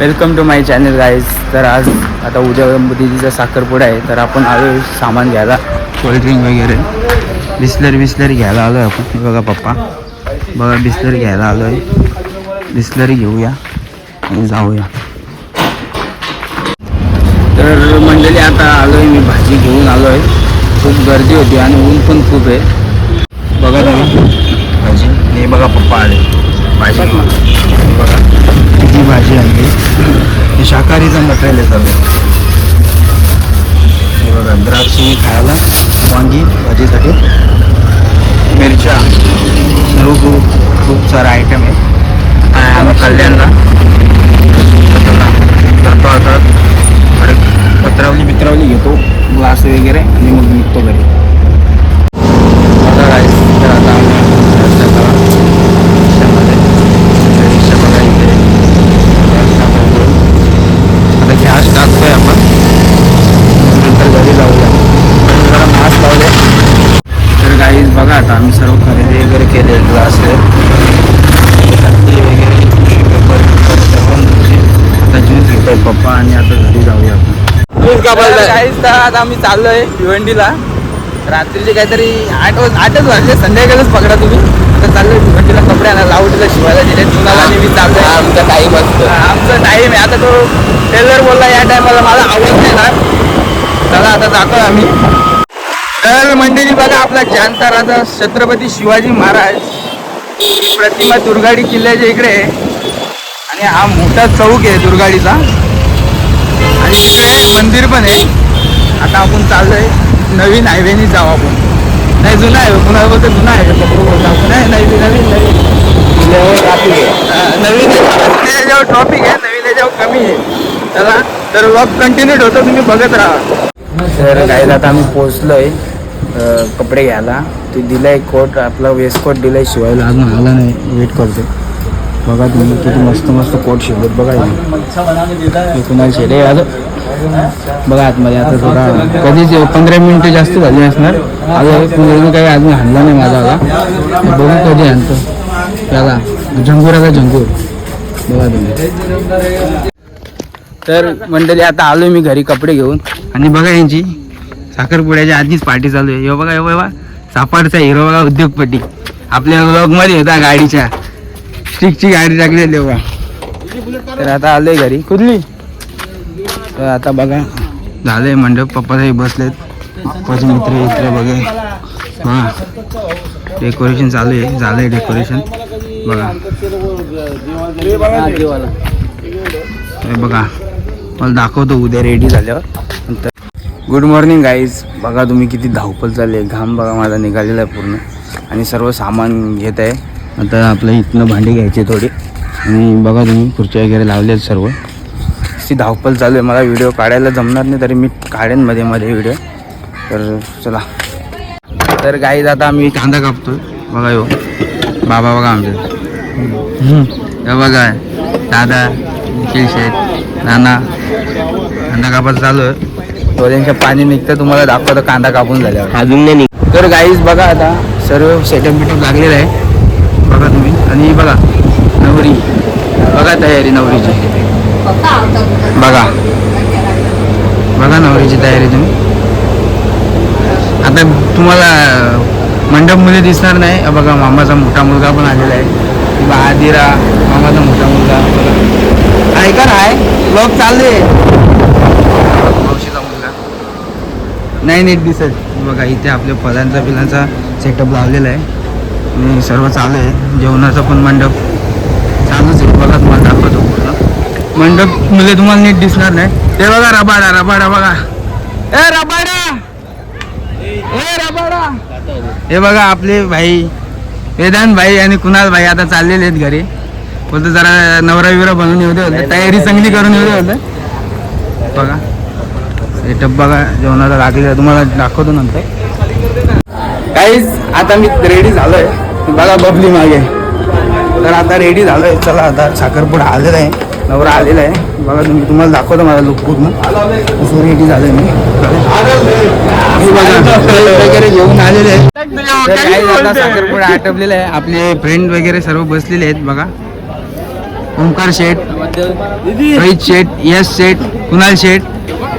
Welcome to my channel guys. तर आज आता उद्या दीदीचा साखरपुडा आहे, तर आपण आलो सामान घ्यायला, कोल्ड्रिंक वगैरे बिस्लरी घ्यायला आलो आहे आपण. बघा पप्पा, बघा बिस्लरी घ्यायला आलो आहे. बिस्लरी घेऊया आणि जाऊया. तर मंडळी आता आलो आहे, मी भाजी घेऊन आलो आहे. खूप गर्दी होती आणि ऊन पण खूप आहे. बघा तुम्ही भाजी, हे बघा पप्पा आले भाजी. बघा किती भाजी आणली. हे शाकाहारीचं मटेरियल आहे सगळं. हे बघा द्राक्षी खायला, वांगी भाजीसाठी, मिरच्या, सर्व खूप सारा आयटम आहे. आम्ही कल्याणला करतो आता. अरे पत्रावली घेतो, ग्लास वगैरे आणि मग निघतो घरी. बघा गाईस, तर आता आम्ही आता गॅस टाकतोय आपण, नंतर घरी जाऊया. जरा मास्क लावले. तर गाईस बघा, आता आम्ही सर्व खरेदी वगैरे केले. ग्लास आता ज्यूस घेतोय पप्पा आणि आता घरी जाऊया आपण. गाईस आता आम्ही चाललोय भिवंडीला. रात्रीचे काहीतरी 8च वाजले, संध्याकाळीच पकडा तुम्ही. आता चाललोय भिवंडीला कपडे आणायला, लावटीला शिवायला दिले. तुम्हाला मी चाललोय. आमचा टाईम असतो, आमचा टाईम आहे. आता तो टेलर बोलला या टायमाला मला आवाज देणार. चला आता जातोय आम्ही. तर मंडळी बघा, आपला जाणता राजा छत्रपती शिवाजी महाराज ही प्रतिमा दुर्गाडी किल्ल्याच्या इकडे आहे. आणि हा मोठा चौक आहे दुर्गाडीचा, आणि इकडे मंदिर पण आहे. आता आपण चाललोय नवीन हायवेनी जाऊ आपण. नाही जुना आहे, कुणाला बोलतो जुना आहे बोलतो आपण. नवीन याच्यावर ट्रॉफिक आहे, नवीन याच्यावर कमी आहे. चला तर व्लॉग कंटिन्यू होतो, तुम्ही बघत राहा. तर गाईला आता आम्ही पोचलोय कपडे घ्यायला. ते दिलाय कोट, आपला वेस्ट कोट दिलाय शिवायला, अजून आला नाही, वेट करतो. बघा तुम्ही किती मस्त मस्त कोट शिवत. बघा कुणाला शेडे आलं बघा आतमध्ये. आता थोडा कधीच 15 मिनिटं जास्त झाली असणार. अजून काही अजून हाणला नाही माझा. बघू कधी आणतो त्याला. झंगूराचा झंगूर बघा तुम्ही. तर मंडळी आता आलोय मी घरी कपडे घेऊन. आणि बघा यांची साखरपुड्याच्या आधीच पार्टी चालू आहे. बघा सापाडचा हिरो बघा, उद्योगपती. आपल्या ब्लॉगमध्ये होता गाडीच्या, स्टिकची गाडी टाकलेली बघा. तर आता आलोय घरी. कुठली? तर आता बघा झालंय मंडप. पप्पाही बसलेत, पप्पाचे मित्र बघा. डेकोरेशन चालू आहे, झालंय डेकोरेशन बघा. बघा मला दाखवतो उद्या रेडी झाल्यावर. Good morning guys. बघा तुम्ही किती धावपळ चालली आहे. घाम बघा माझा निघालेला आहे पूर्ण. आणि सर्व सामान घेत आहे. आता आपल्या इथनं भांडी घ्यायची थोडी. आणि बघा तुम्ही खुर्च्या वगैरे लावले आहेत सर्व. ती धावपळ चालू आहे. मला व्हिडिओ काढायला जमणार नाही, तरी मी काढेन मध्ये व्हिडिओ. तर चला. तर गाईज आता आम्ही कांदा कापतोय. बघा यो बाबा बघा आमचे. हे बघा दादा, निखिल शेठ, नाना. कांदा कापायचं चालू आहे. डोळ्यांच्या पाणी निघतं. तुम्हाला दाखवतो कांदा कापून झाल्यावर. अजून नाही निघ. तर गाईज बघा आता सर्व सेटअप बिटअप लागलेलं आहे बघा तुम्ही. आणि बघा नवरी, बघा तयारी नवरीची. बघा नवरीची तयारी तुम्ही. आता तुम्हाला मंडपमध्ये दिसणार नाही. बघा मामाचा मोठा मुलगा पण आलेला आहे. आदिरा मामाचा मोठा मुलगा. बघा ऐका ना, आहे ब्लॉग चालले. मावशीचा मुलगा नाही नीट दिसत. बघा इथे आपल्या फळांचा सेटअप लावलेला आहे. आणि सर्व चालू आहे. जेवणाचं पण मंडप चालूच आहे. बघा तुम्हाला दाखवतो पूर्ण मंडप मध्ये. तुम्हाला नीट दिसणार नाही. ते बघा रबाडा बघा. रबाडा हे बघा आपले भाई वेदांत भाई आणि कुणाल भाई आता चाललेले आहेत घरी. बोलतो जरा नवरा विवरा बनवून येऊ दे, तयारी चांगली करून येऊ दे होतं. बघा सेटअप बघा जेवणाला लागलेलं, तुम्हाला दाखवतो नंतर. काहीच आता मी रेडी झालोय. बघा बबली मागे. तर आता रेडी झालोय. चला आता साखरपुडा आलेला आहे, नवरा आलेला आहे. बघा तुम्हाला दाखवतो माझा लुक पूर्ण. असं रेडी झालोय मी. वगैरे घेऊन आलेले आहेत. साखरपुडा आटपलेला आहे. आपले फ्रेंड वगैरे सर्व बसलेले आहेत बघा. ओमकार शेठ, रोहित शेठ, यश शेठ, कुणाल शेठ,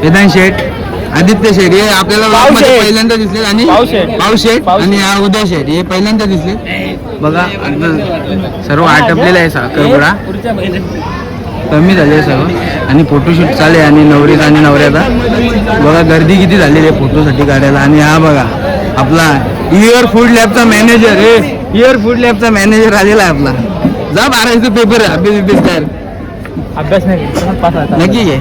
वेदांत शेठ, आदित्य शेठ हे आपल्याला vlog मध्ये पहिल्यांदा दिसले आणि पाव शेठ आणि हा उदय शेठ हे पहिल्यांदा दिसले. बघा आता सर्व आटपलेलं आहे साखरपुडा कमी झाले सर्व आणि फोटोशूट चालू आणि नवरीचा आणि नवऱ्याचा बघा गर्दी किती झालेली आहे फोटोसाठी काढायला. आणि हा बघा आपला इयर फूड लॅबचा मॅनेजर इयर फूड लॅबचा मॅनेजर आलेला आहे आपला. जा 12वीचा पेपर आहे अभ्यास कर अभ्यास नाही नक्की घे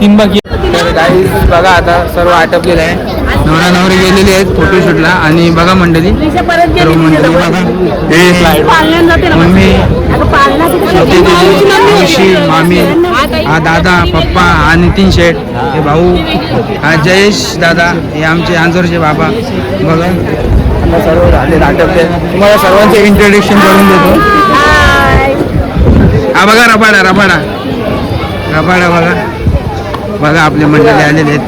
3 बाकी. तर काही बघा आता सर्व आटपलेलं आहे नवरा नवरी गेलेली आहेत फोटोशूटला. आणि बघा मंडळी सर्व मंडळी बघा मम्मी मावशी मामी हा दादा पप्पा हा नितीन शेठ हे भाऊ हा जयेश दादा हे आमचे आंजोरचे बाबा. बघा आता सर्व झाले आटपले. तुम्हाला सर्वांचे इंट्रोडक्शन करून देतो. हा बघा रबाडा रबाडा रबाडा बघा बघा आपले मंडळी आलेले आहेत.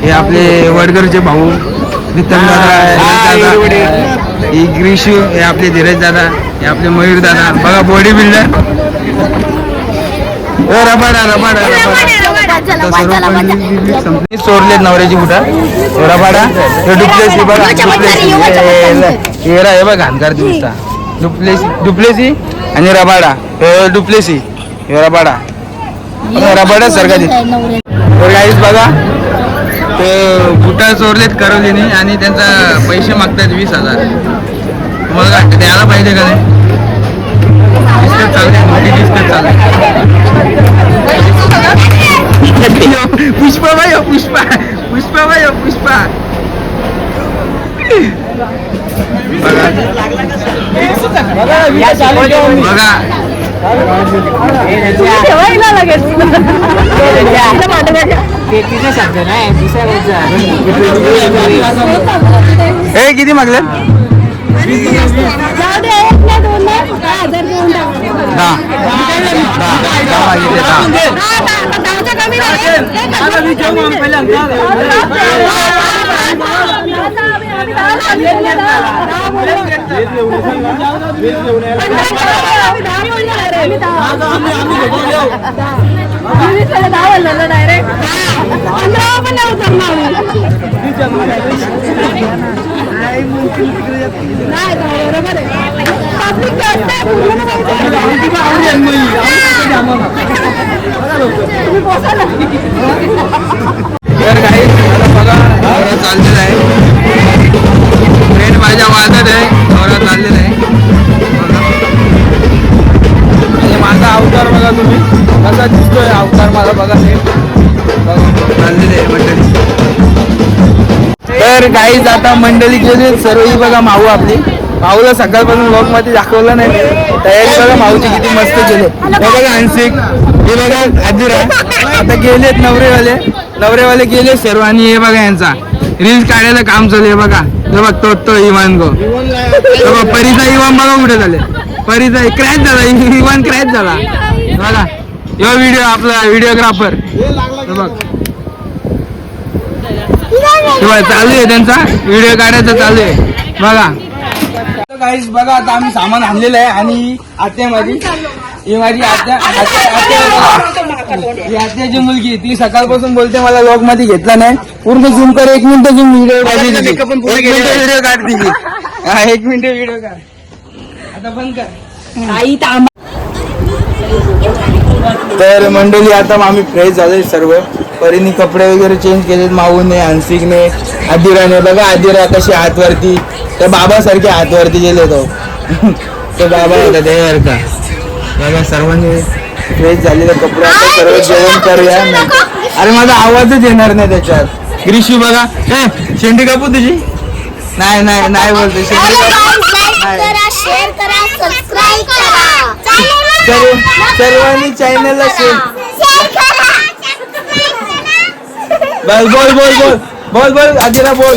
हे आपले वडगरचे भाऊ नितीन दादा ही ग्रीशू हे आपले धीरज दादा हे आपले मयूर दादा. बघा body builder Rabada Rabada Rabada संपली चोरलेत नवऱ्याची कुठं रबाडा डुप्लेसी बघा हे बघा घाणकार दिसता डुप्लेसी आणि रबाडा डुप्लेसी हे रबाडा रबाडा सारखा दिसत. तर काहीच बघा ते बुटा चोरलेत करवलीने आणि त्यांचा पैसे मागतात 20,000. तुम्हाला काय वाटतं द्यायला पाहिजे का नाही? डिस्कस चालते मोठी डिस्कस चालते. पुष्पा बाई पुष्पा पुष्पा बाई पुष्पा बघा बघा हे किती मागले? तर काही बघा नवरा चाललेला आहे ट्रेन माझ्या वाजत आहे नवरा चाललेला आहे. आणि माझा अवतार बघा तुम्ही कसा दिसतोय अवतार माझा बघा हे चाललेले आहे मंडळी. तर काहीच आता मंडळी गेली सर्व ही बघा माऊ आपली माऊला सकाळपासून व्लॉग मध्ये दाखवलं नाही तयारी बघा माऊची किती मस्त केले. हे बघा हंसिक हे बघा आदिरा आता गेलेत नवरेवाले गेले सर्व. आणि हे बघा यांचा रील्स काढायला काम चालू आहे बघा. हे बघ तो इवान गो परीचा इवान बघा कुठे झाले परीचा क्रॅच झाला इवान क्रॅच झाला बघा. यो व्हिडिओ आपला व्हिडिओग्राफर बघ चालू आहे त्यांचा व्हिडिओ काढायचा चालू आहे बघा. काहीच बघा आता आम्ही सामान आणलेलं आहे आणि आत्या माझी ही माझी आत्याची मुलगी ती सकाळपासून बोलते मला व्लॉग मध्ये घेतला नाही पूर्ण झूम कर 1 मिनिट झूम व्हिडिओ काढते हा 1 मिनिट व्हिडिओ काढ आता बंद कर. तर मंडळी आता आम्ही फ्रेश झालोय सर्व परीने कपडे वगैरे चेंज केलेत माऊने हंसिकने आदिराने बघा आदिरा कशी हातवरती त्या बाबासारखे हातवरती गेले तो बाबा होता त्यासारखा बघा. सर्वांनी फ्रेश झालेले कपडे आता सर्व जेवण करूया. अरे माझा आवाजच येणार नाही त्याच्यात. ग्रीशू बघा शेंडी कापू तुझी नाही नाही नाही बोलते सर्वांनी चॅनलला बोल बोल बोल बोल बोल बोल आदिरा बोल